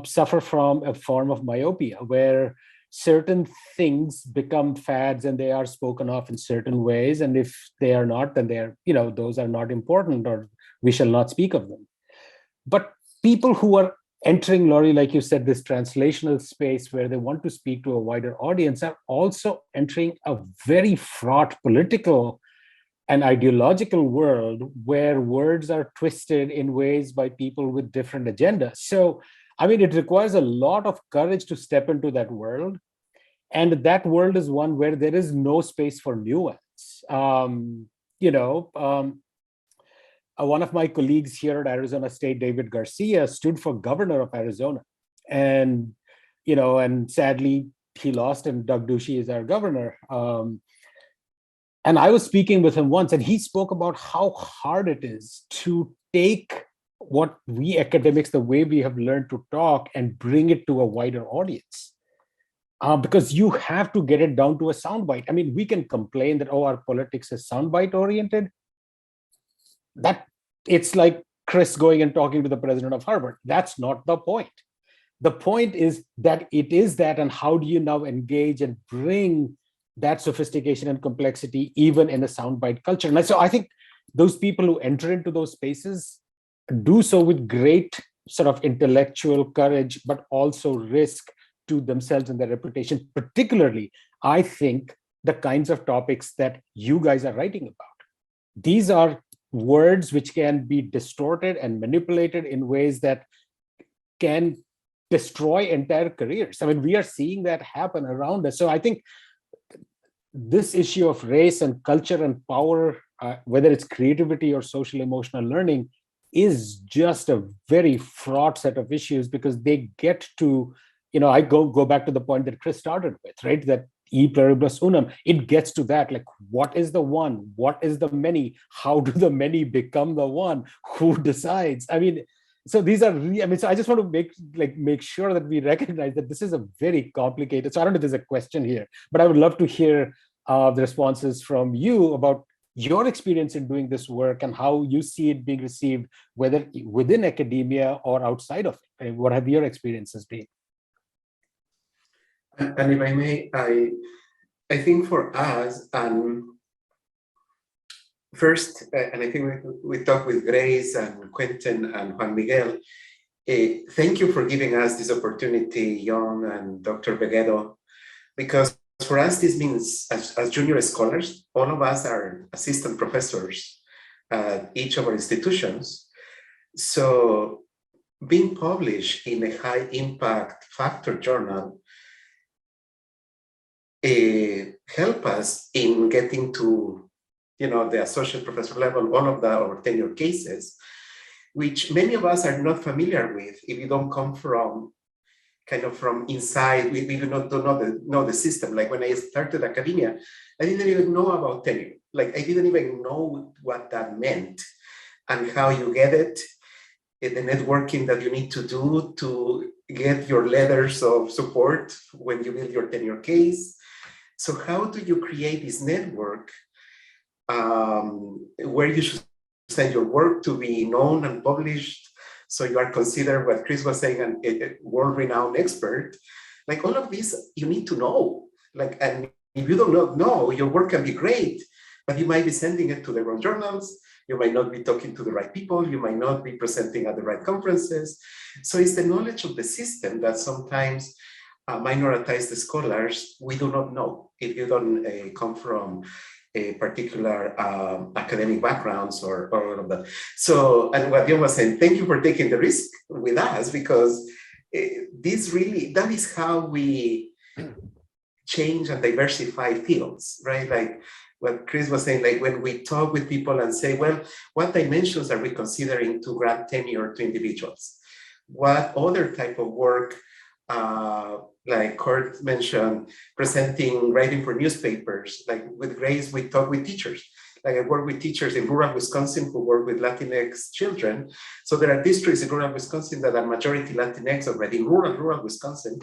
suffer from a form of myopia, where certain things become fads and they are spoken of in certain ways, and if they are not, then they're those are not important, or we shall not speak of them. But people who are entering, Laurie, like you said, this translational space where they want to speak to a wider audience, are also entering a very fraught political and ideological world where words are twisted in ways by people with different agendas. So I mean, it requires a lot of courage to step into that world. And that world is one where there is no space for nuance. One of my colleagues here at Arizona State, David Garcia, stood for governor of Arizona. And, and sadly, he lost, and Doug Ducey is our governor. And I was speaking with him once, and he spoke about how hard it is to take what we academics, the way we have learned to talk, and bring it to a wider audience. Because you have to get it down to a soundbite. I mean, we can complain that, our politics is soundbite oriented. That it's like Chris going and talking to the president of Harvard. That's not the point. The point is that it is that, and how do you now engage and bring that sophistication and complexity even in a soundbite culture? And so I think those people who enter into those spaces do so with great sort of intellectual courage, but also risk to themselves and their reputation, particularly, I think, the kinds of topics that you guys are writing about. These are words which can be distorted and manipulated in ways that can destroy entire careers. I mean, we are seeing that happen around us. So I think this issue of race and culture and power, whether it's creativity or social emotional learning, is just a very fraught set of issues, because they get to, I go back to the point that Chris started with, right? That e pluribus unum, it gets to that, like, what is the one? What is the many? How do the many become the one? Who decides? I mean, so these are so I just want to make sure that we recognize that this is a very complicated. So I don't know if there's a question here, but I would love to hear the responses from you about your experience in doing this work and how you see it being received, whether within academia or outside of it. What have your experiences been? And if I may, I think for us, first, and I think we talked with Grace and Quentin and Juan Miguel, thank you for giving us this opportunity, Jon and Dr. Veguedo, because for us, this means as junior scholars, all of us are assistant professors at each of our institutions. So being published in a high impact factor journal help us in getting to, the associate professor level, all of our tenure cases, which many of us are not familiar with if you don't come from inside. We do not know the system. Like when I started academia, I didn't even know about tenure. Like I didn't even know what that meant and how you get it, the networking that you need to do to get your letters of support when you build your tenure case. So how do you create this network where you should send your work to be known and published, so you are considered, what Chris was saying, a world-renowned expert? Like all of this, you need to know. And if you don't know, your work can be great, but you might be sending it to the wrong journals. You might not be talking to the right people. You might not be presenting at the right conferences. So it's the knowledge of the system that sometimes minoritized scholars, we do not know if you don't come from a particular academic backgrounds or all of that. So, and what Jon was saying, thank you for taking the risk with us, because that is how we change and diversify fields, right? Like what Chris was saying, like when we talk with people and say, well, what dimensions are we considering to grant tenure to individuals? What other type of work, like Kurt mentioned, writing for newspapers. Like with Grace, we talk with teachers. Like I work with teachers in rural Wisconsin who work with Latinx children. So there are districts in rural Wisconsin that are majority Latinx already, in rural Wisconsin,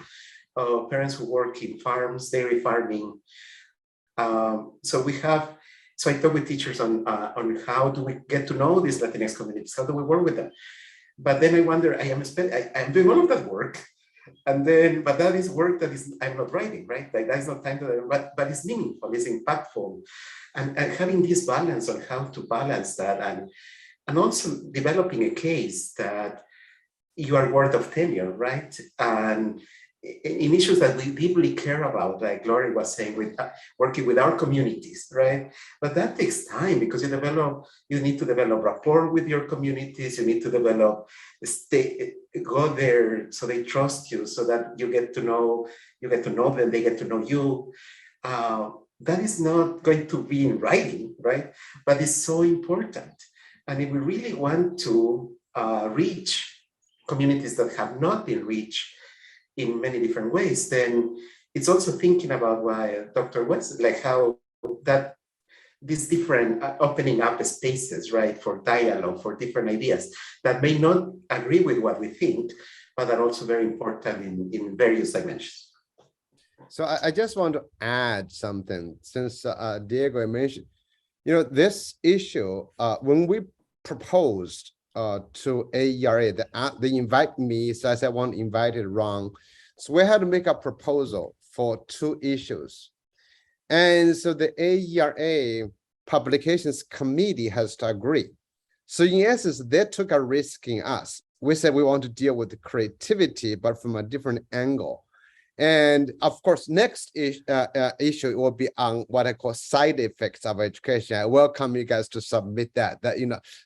parents who work in farms, dairy farming. So I talk with teachers on how do we get to know these Latinx communities? How do we work with them? But then I wonder, I'm doing all of that work. And then, but that is work that I'm not writing, right? Like that's not time but it's meaningful, it's impactful. And having this balance on how to balance that, and also developing a case that you are worth of tenure, right? And in issues that we deeply care about, like Laurie was saying, with working with our communities, right? But that takes time, because you need to develop rapport with your communities. You need to go there so they trust you, so that you get to know them, they get to know you. That is not going to be in writing, right? But it's so important. And if we really want to reach communities that have not been reached in many different ways, then it's also thinking about why Dr. West, like how that these different opening up spaces, right, for dialogue, for different ideas that may not agree with what we think, but are also very important in various dimensions. So I just want to add something, since Diego mentioned, this issue, when we proposed to AERA, they invite me, so I said I want to invite it wrong. So we had to make a proposal for 2 issues. And so the AERA Publications Committee has to agree. So in essence, they took a risk in us. We said we want to deal with the creativity, but from a different angle. And of course, next issue will be on what I call side effects of education. I welcome you guys to submit that.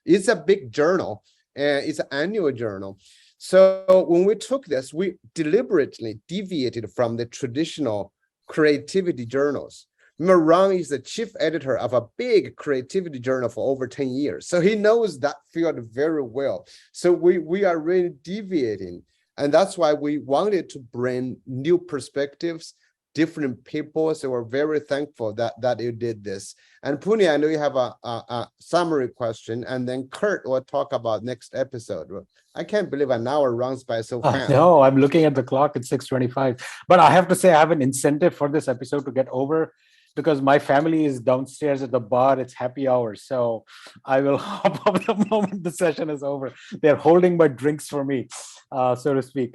It's a big journal, and it's an annual journal. So when we took this, we deliberately deviated from the traditional creativity journals. Remember, Ron is the chief editor of a big creativity journal for over 10 years. So he knows that field very well. So we are really deviating. And that's why we wanted to bring new perspectives, different people. So we're very thankful that you did this. And Puni, I know you have a summary question, and then Kurt will talk about next episode. I can't believe an hour runs by so fast. No, I'm looking at the clock at 6:25. But I have to say, I have an incentive for this episode to get over, because my family is downstairs at the bar. It's happy hour. So I will hop up the moment the session is over. They're holding my drinks for me, so to speak.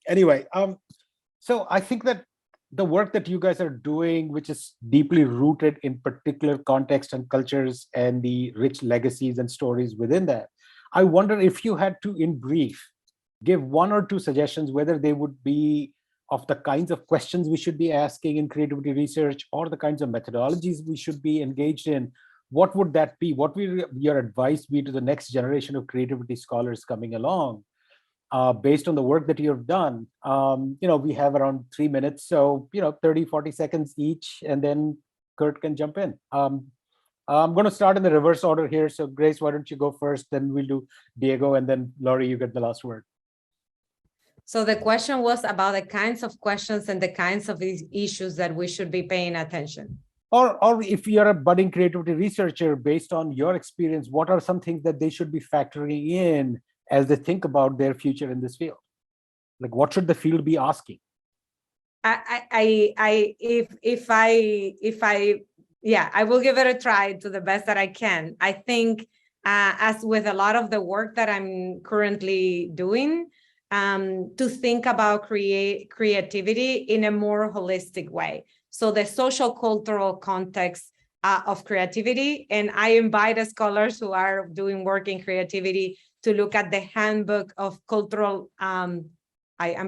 Anyway, so I think that the work that you guys are doing, which is deeply rooted in particular context and cultures and the rich legacies and stories within that, I wonder if you had to, in brief, give one or two suggestions, whether they would be of the kinds of questions we should be asking in creativity research or the kinds of methodologies we should be engaged in. What would that be? What will your advice be to the next generation of creativity scholars coming along, based on the work that you've done? We have around 3 minutes, so 30, 40 seconds each, and then Kurt can jump in. I'm going to start in the reverse order here. So Grace, why don't you go first? Then we'll do Diego, and then Laurie, you get the last word. So the question was about the kinds of questions and the kinds of issues that we should be paying attention. Or if you're a budding creativity researcher, based on your experience, what are some things that they should be factoring in as they think about their future in this field? Like, what should the field be asking? I will give it a try to the best that I can. I think, as with a lot of the work that I'm currently doing, to think about creativity in a more holistic way. So the social cultural context of creativity, and I invite the scholars who are doing work in creativity to look at the handbook of cultural, I'm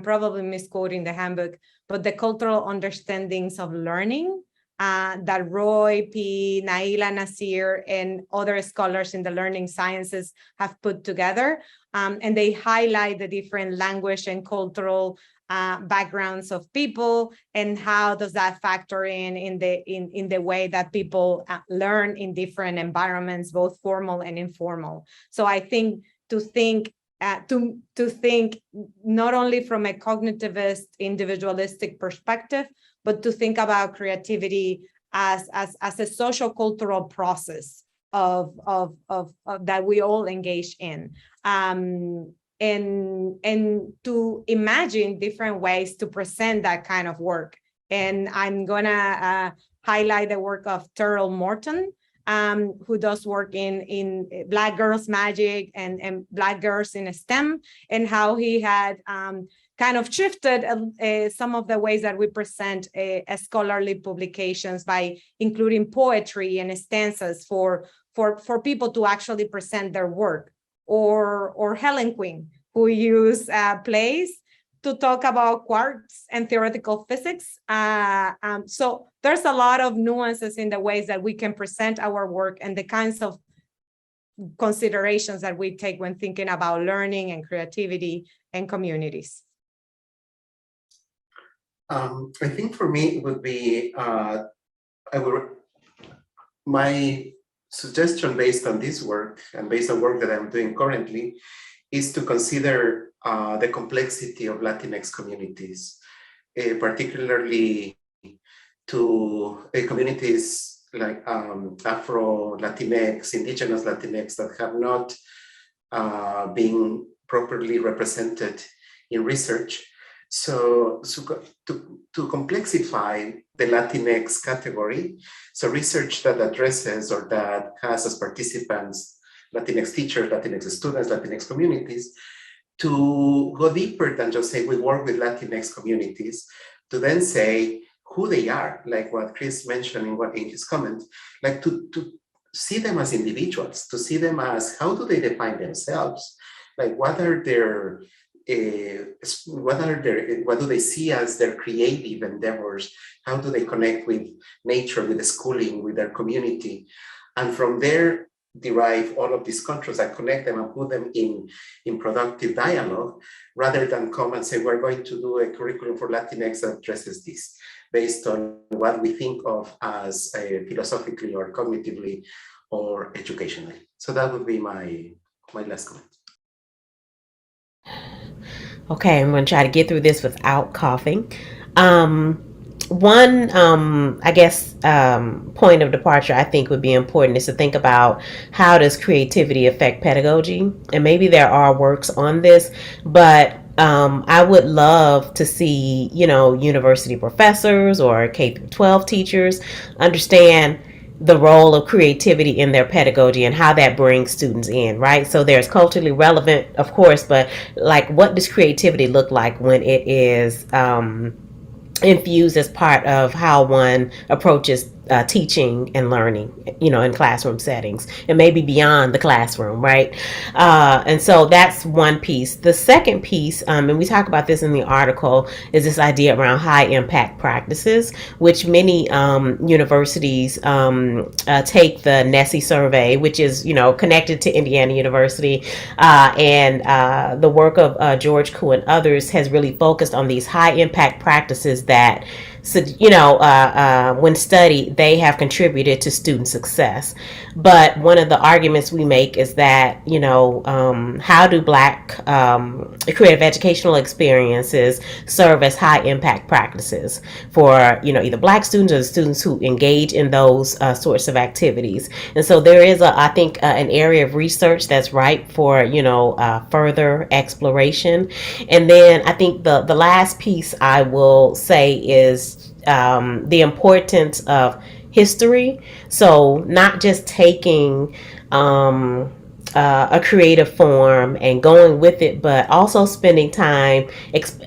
probably misquoting the handbook, but the cultural understandings of learning that Roy P., Naila Nasir, and other scholars in the learning sciences have put together. And they highlight the different language and cultural backgrounds of people, and how does that factor in the way that people learn in different environments, both formal and informal. So I think to think not only from a cognitivist, individualistic perspective, but to think about creativity as a social cultural process of that we all engage in, and to imagine different ways to present that kind of work. And I'm gonna highlight the work of Terrell Morton, who does work in Black Girls Magic and Black Girls in STEM, and how he had kind of shifted some of the ways that we present scholarly publications by including poetry and stanzas for people to actually present their work, or Helen Quinn, who use plays to talk about quarks and theoretical physics. So there's a lot of nuances in the ways that we can present our work and the kinds of considerations that we take when thinking about learning and creativity and communities. I think for me it would be, my suggestion based on this work and based on work that I'm doing currently is to consider the complexity of Latinx communities, particularly to communities like Afro Latinx, Indigenous Latinx that have not been properly represented in research. So to complexify the Latinx category, so research that addresses or that has as participants Latinx teachers, Latinx students, Latinx communities, to go deeper than just say we work with Latinx communities, to then say who they are, like what Chris mentioned in his comment, like to see them as individuals, to see them as how do they define themselves, like what do they see as their creative endeavors, how do they connect with nature, with the schooling, with their community, and from there derive all of these controls and connect them and put them in productive dialogue, rather than come and say, we're going to do a curriculum for Latinx that addresses this based on what we think of as philosophically or cognitively or educationally. So that would be my last comment. Okay, I'm going to try to get through this without coughing. One, I guess, point of departure I think would be important is to think about how does creativity affect pedagogy? And maybe there are works on this, but I would love to see, university professors or K through 12 teachers understand the role of creativity in their pedagogy and how that brings students in, right? So there's culturally relevant, of course, but like, what does creativity look like when it is infused as part of how one approaches teaching and learning, in classroom settings, and maybe beyond the classroom, right? And so that's one piece. The second piece, and we talk about this in the article, is this idea around high impact practices, which many universities take the NESI survey, which is, connected to Indiana University, and the work of George Koo and others has really focused on these high impact practices that, when studied, they have contributed to student success. But one of the arguments we make is that, how do Black creative educational experiences serve as high impact practices for, either Black students or the students who engage in those sorts of activities? And so there is, I think, an area of research that's ripe for, further exploration. And then I think the last piece I will say is the importance of history. So not just taking a creative form and going with it, but also spending time,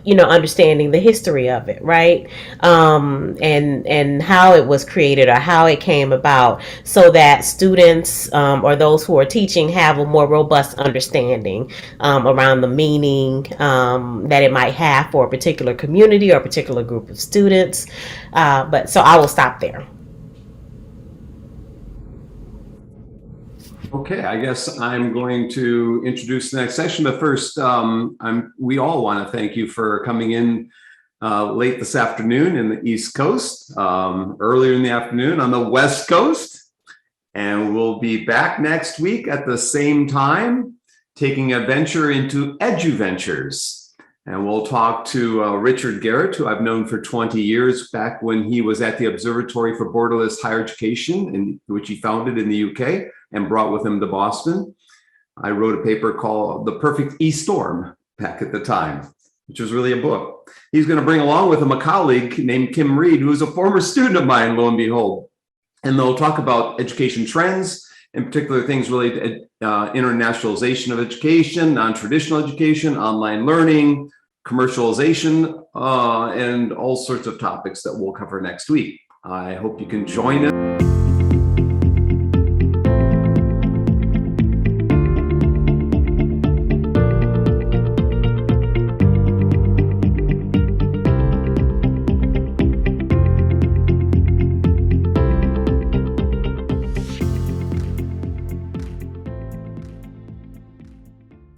understanding the history of it, right? And how it was created or how it came about, so that students or those who are teaching have a more robust understanding around the meaning that it might have for a particular community or a particular group of students. But so I will stop there. Okay, I guess I'm going to introduce the next session, but first, we all want to thank you for coming in late this afternoon in the East Coast, earlier in the afternoon on the West Coast, and we'll be back next week at the same time, taking a venture into EduVentures. And we'll talk to Richard Garrett, who I've known for 20 years, back when he was at the Observatory for Borderless Higher Education, which he founded in the UK and brought with him to Boston. I wrote a paper called The Perfect E-Storm back at the time, which was really a book. He's going to bring along with him a colleague named Kim Reed, who's a former student of mine, lo and behold. And they'll talk about education trends, in particular things related to internationalization of education, non-traditional education, online learning, commercialization, and all sorts of topics that we'll cover next week. I hope you can join us.